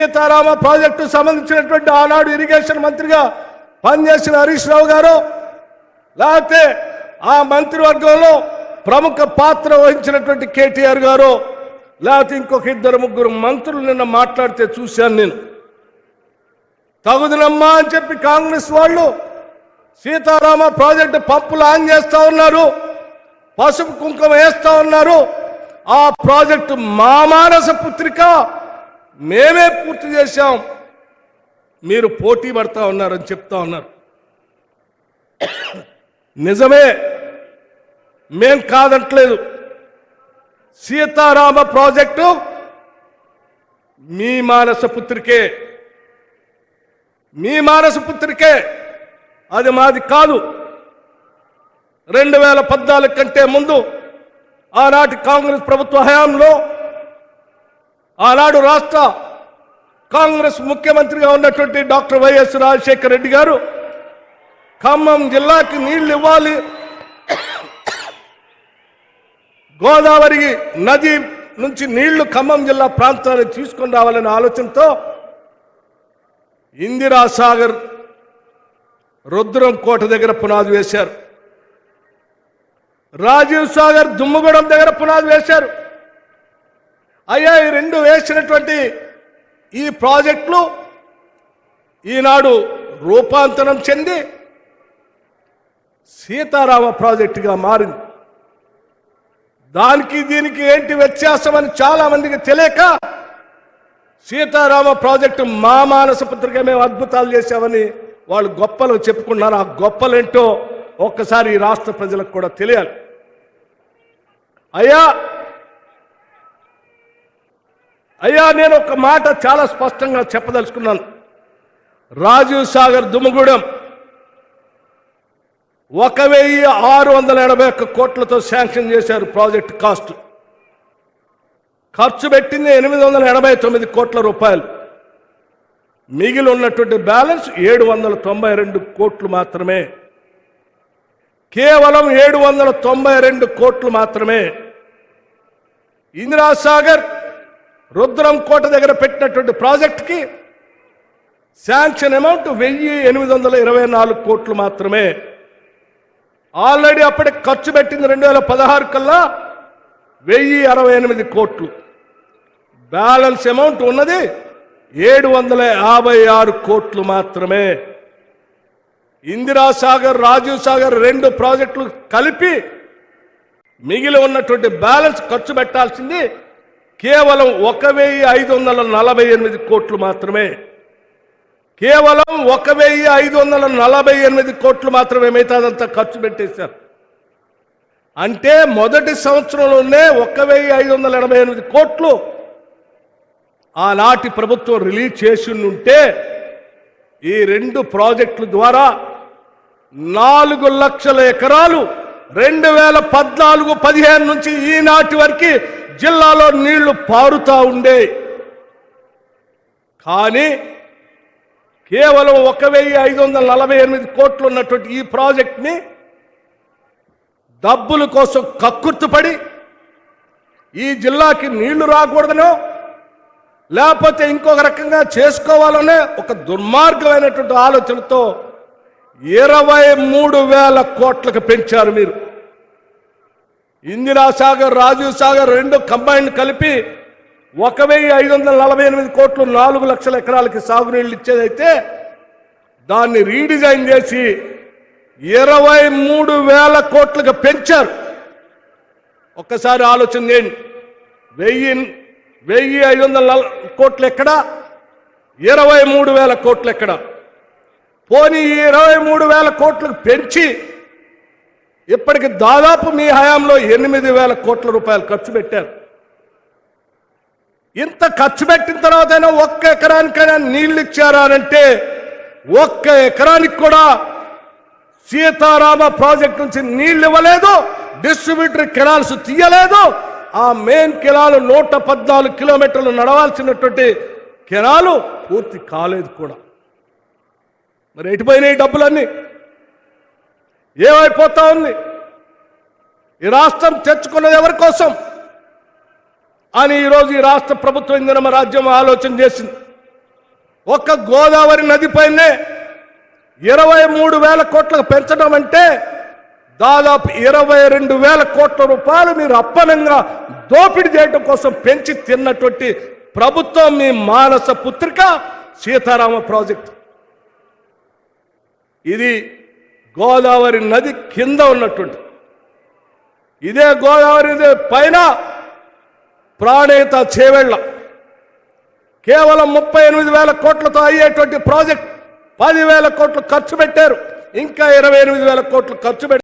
Sitarama project సంబంధించినటువంటి ఆనాడు irrigation మంత్రిగా పనిచేసిన హరీష్ రావు గారు, లేకపోతే ఆ మంత్రివర్గంలో ప్రముఖ పాత్ర వహించినటువంటి కేటీఆర్ గారు, లేకపోతే ఇంకొక ఇద్దరు ముగ్గురు మంత్రులు నిన్న మాట్లాడితే చూశాను నేను. తగుదనమ్మా అని చెప్పి కాంగ్రెస్ వాళ్ళు సీతారామ ప్రాజెక్టు పంపులు ఆన్ చేస్తా ఉన్నారు, పసుపు కుంకుమ వేస్తా ఉన్నారు. ఆ ప్రాజెక్టు మా మానస పుత్రిక, మేమే పూర్తి చేశాం, మీరు పోటీ పడతా ఉన్నారని చెప్తా ఉన్నారు. నిజమే, మేం కాదంటలేదు. సీతారామ ప్రాజెక్టు మీ మానస పుత్రికే, మీ మానస పుత్రికే, అది మాది కాదు. 2014 కంటే ముందు ఆనాటి కాంగ్రెస్ ప్రభుత్వ హయాంలో ఆనాడు రాష్ట్ర కాంగ్రెస్ ముఖ్యమంత్రిగా ఉన్నటువంటి డాక్టర్ వైఎస్ రాజశేఖర రెడ్డి గారు ఖమ్మం జిల్లాకి నీళ్లు ఇవ్వాలి, గోదావరి నది నుంచి నీళ్లు ఖమ్మం జిల్లా ప్రాంతానికి తీసుకొని రావాలనే ఆలోచనతో ఇందిరాసాగర్ రుద్రం కోట దగ్గర పునాది వేశారు, రాజీవ్ సాగర్ దుమ్మగూడెం దగ్గర పునాది వేశారు. అయ్యా, ఈ రెండు వేసినటువంటి ఈ ప్రాజెక్టులు ఈనాడు రూపాంతరం చెంది సీతారామ ప్రాజెక్టుగా మారింది. దానికి దీనికి ఏంటి వ్యత్యాసం అని చాలా మందికి తెలియక సీతారామ ప్రాజెక్టు మా మానస పత్రిక మేము అద్భుతాలు చేశామని వాళ్ళు గొప్పలు చెప్పుకున్నారు. ఆ గొప్పలేంటో ఒక్కసారి ఈ రాష్ట్ర ప్రజలకు కూడా తెలియాలి. అయ్యా నేను ఒక మాట చాలా స్పష్టంగా చెప్పదలుచుకున్నాను. రాజీవ్ సాగర్ దుమ్మగూడెం 1681 కోట్లతో శాంక్షన్ చేశారు ప్రాజెక్టు కాస్ట్. ఖర్చు పెట్టింది 889 కోట్ల రూపాయలు. మిగిలి ఉన్నటువంటి బ్యాలెన్స్ 792 కోట్లు మాత్రమే, కేవలం 792 కోట్లు మాత్రమే. ఇందిరాసాగర్ రుద్రం కోట దగ్గర పెట్టినటువంటి ప్రాజెక్టుకి శాంక్షన్ అమౌంట్ 1824 కోట్లు మాత్రమే. ఆల్రెడీ అప్పటికి ఖర్చు పెట్టింది 2016 కల్లా 1068 కోట్లు. బ్యాలెన్స్ అమౌంట్ ఉన్నది 756 కోట్లు మాత్రమే. ఇందిరాసాగర్, రాజీవ్ సాగర్ రెండు ప్రాజెక్టులు కలిపి మిగిలి ఉన్నటువంటి బ్యాలెన్స్ ఖర్చు పెట్టాల్సింది కేవలం 1548 కోట్లు మాత్రమే. కేవలం 1548 కోట్లు మాత్రమే. మిగతాదంతా ఖర్చు పెట్టేశారు. అంటే మొదటి సంవత్సరంలోనే 1588 కోట్లు ఆనాటి ప్రభుత్వం రిలీజ్ చేసి ఉంటే ఈ రెండు ప్రాజెక్టుల ద్వారా 4 లక్షల ఎకరాలు 2014-15 నుంచి ఈనాటి వరకు జిల్లాలో నీళ్లు పారుతా ఉండే. కానీ కేవలం 1548 కోట్లు ఉన్నటువంటి ఈ ప్రాజెక్ట్ని డబ్బుల కోసం కక్కుర్తిపడి ఈ జిల్లాకి నీళ్లు రాకూడదనో లేకపోతే ఇంకొక రకంగా చేసుకోవాలనే ఒక దుర్మార్గమైనటువంటి ఆలోచనతో 23,000 కోట్లకు పెంచారు మీరు. ఇందిరాసాగర్, రాజీవ్ సాగర్ రెండు కంబైన్ కలిపి 1548 కోట్లు 4 లక్షల ఎకరాలకి సాగునీళ్ళు ఇచ్చేదైతే దాన్ని రీడిజైన్ చేసి 23,000 కోట్లకు పెంచారు. ఒక్కసారి ఆలోచన చేయండి. 1500 కోట్లు ఎక్కడ, 23,000 కోట్లు ఎక్కడ? పోనీ 23,000 కోట్లకు పెంచి ఇప్పటికి దాదాపు మీ హయాంలో 8,000 కోట్ల రూపాయలు ఖర్చు పెట్టారు. ఇంత ఖర్చు పెట్టిన తర్వాతైనా ఒక్క ఎకరానికైనా నీళ్లు ఇచ్చారా అంటే ఒక్క ఎకరానికి కూడా సీతారామ ప్రాజెక్ట్ నుంచి నీళ్లు ఇవ్వలేదు. డిస్ట్రిబ్యూటరీ కెనాల్స్ తీయలేదు. ఆ మెయిన్ కెనాలు 114 కిలోమీటర్లు నడవాల్సినటువంటి కెనాలు పూర్తి కాలేదు కూడా. మరి ఎటుపోయినాయి డబ్బులన్నీ? ఏమైపోతా ఉంది? ఈ రాష్ట్రం తెచ్చుకున్నది ఎవరి కోసం అని ఈరోజు ఈ రాష్ట్ర ప్రభుత్వం ఇంధన రాజ్యం ఆలోచన చేసింది. ఒక్క గోదావరి నదిపైనే 23,000 కోట్లకు పెంచడం అంటే దాదాపు 22,000 కోట్ల రూపాయలు మీరు అప్పనంగా దోపిడీ చేయడం కోసం పెంచి తిన్నటువంటి ప్రభుత్వం మీ మానస పుత్రిక సీతారామ ప్రాజెక్టు. ఇది గోదావరి నది కింద ఉన్నటువంటి, ఇదే గోదావరి పైన ప్రాణేత చేవెళ్ళ కేవలం 38,000 కోట్లతో అయ్యేటువంటి ప్రాజెక్ట్ 10,000 కోట్లు ఖర్చు పెట్టారు. ఇంకా 28,000 కోట్లు ఖర్చు